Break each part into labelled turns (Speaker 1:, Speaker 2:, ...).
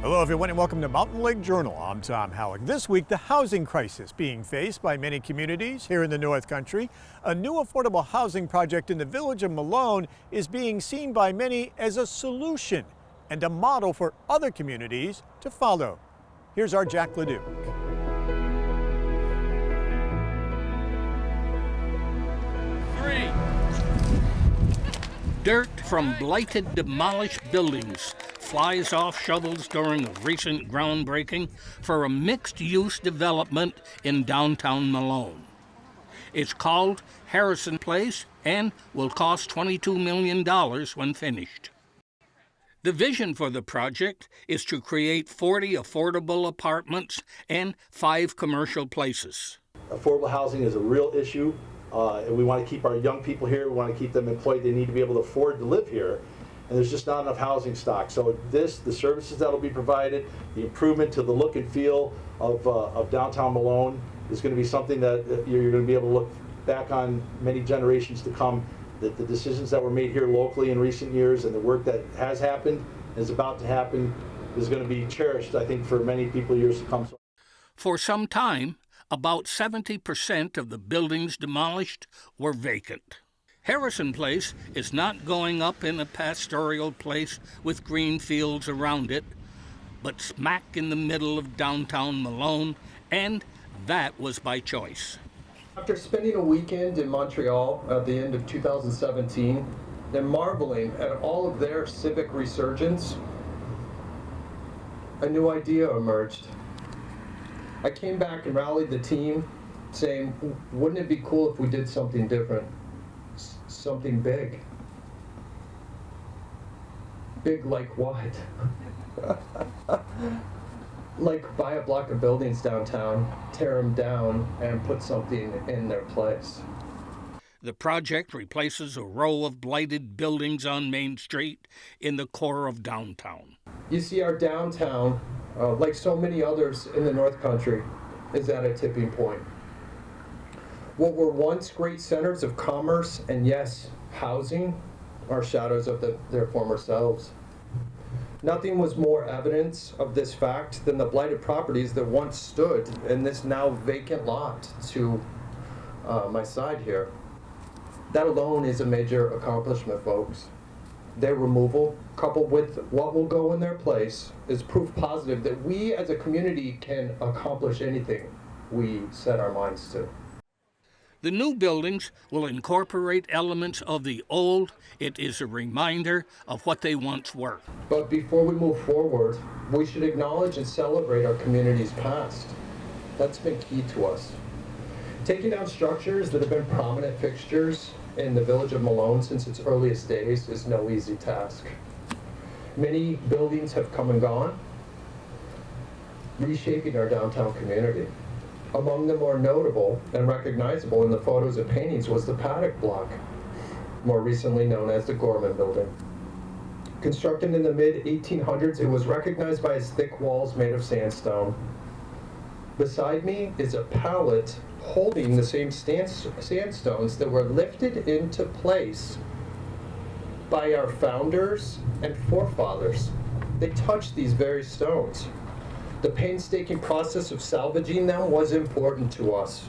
Speaker 1: Hello everyone and welcome to Mountain Lake Journal. I'm Tom Halleck. This week, the housing crisis being faced by many communities here in the North Country. A new affordable housing project in the village of Malone is being seen by many as a solution and a model for other communities to follow. Here's our Jack Leduc.
Speaker 2: Dirt from blighted, demolished buildings flies off shovels during a recent groundbreaking for a mixed-use development in downtown Malone. It's called Harison Place and will cost $22 million when finished. The vision for the project is to create 40 affordable apartments and 5 commercial places.
Speaker 3: Affordable housing is a real issue. And we want to keep our young people here. We want to keep them employed. They need to be able to afford to live here. And there's just not enough housing stock. So the services that will be provided, the improvement to the look and feel of downtown Malone is going to be something that you're going to be able to look back on many generations to come. That the decisions that were made here locally in recent years and the work that has happened and is about to happen is going to be cherished, I think, for many people years to come.
Speaker 2: For some time, about 70% of the buildings demolished were vacant. Harrison Place is not going up in a pastoral place with green fields around it, but smack in the middle of downtown Malone, and that was by choice.
Speaker 4: After spending a weekend in Montreal at the end of 2017 and marveling at all of their civic resurgence, a new idea emerged. I came back and rallied the team saying, wouldn't it be cool if we did something different? Something big. Big like what? Like buy a block of buildings downtown, tear them down, and put something in their place.
Speaker 2: The project replaces a row of blighted buildings on Main Street in the core of downtown.
Speaker 4: You see, our downtown, like so many others in the North Country, is at a tipping point. What were once great centers of commerce and, yes, housing are shadows of their former selves. Nothing was more evidence of this fact than the blighted properties that once stood in this now vacant lot to my side here. That alone is a major accomplishment, folks. Their removal, coupled with what will go in their place, is proof positive that we as a community can accomplish anything we set our minds to.
Speaker 2: The new buildings will incorporate elements of the old. It is a reminder of what they once were.
Speaker 4: But before we move forward, we should acknowledge and celebrate our community's past. That's been key to us. Taking down structures that have been prominent fixtures in the village of Malone since its earliest days is no easy task. Many buildings have come and gone, reshaping our downtown community. Among the more notable and recognizable in the photos and paintings was the Paddock Block, more recently known as the Gorman Building. Constructed in the mid-1800s, it was recognized by its thick walls made of sandstone. Beside me is a pallet holding the same sandstones that were lifted into place by our founders and forefathers. They touched these very stones. The painstaking process of salvaging them was important to us.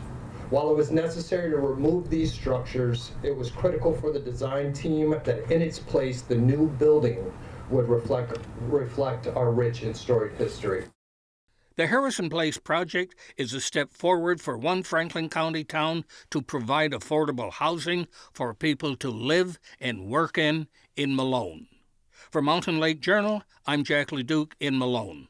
Speaker 4: While it was necessary to remove these structures, it was critical for the design team that in its place the new building would reflect our rich and storied history.
Speaker 2: The Harrison Place project is a step forward for one Franklin County town to provide affordable housing for people to live and work in Malone. For Mountain Lake Journal, I'm Jack Leduc in Malone.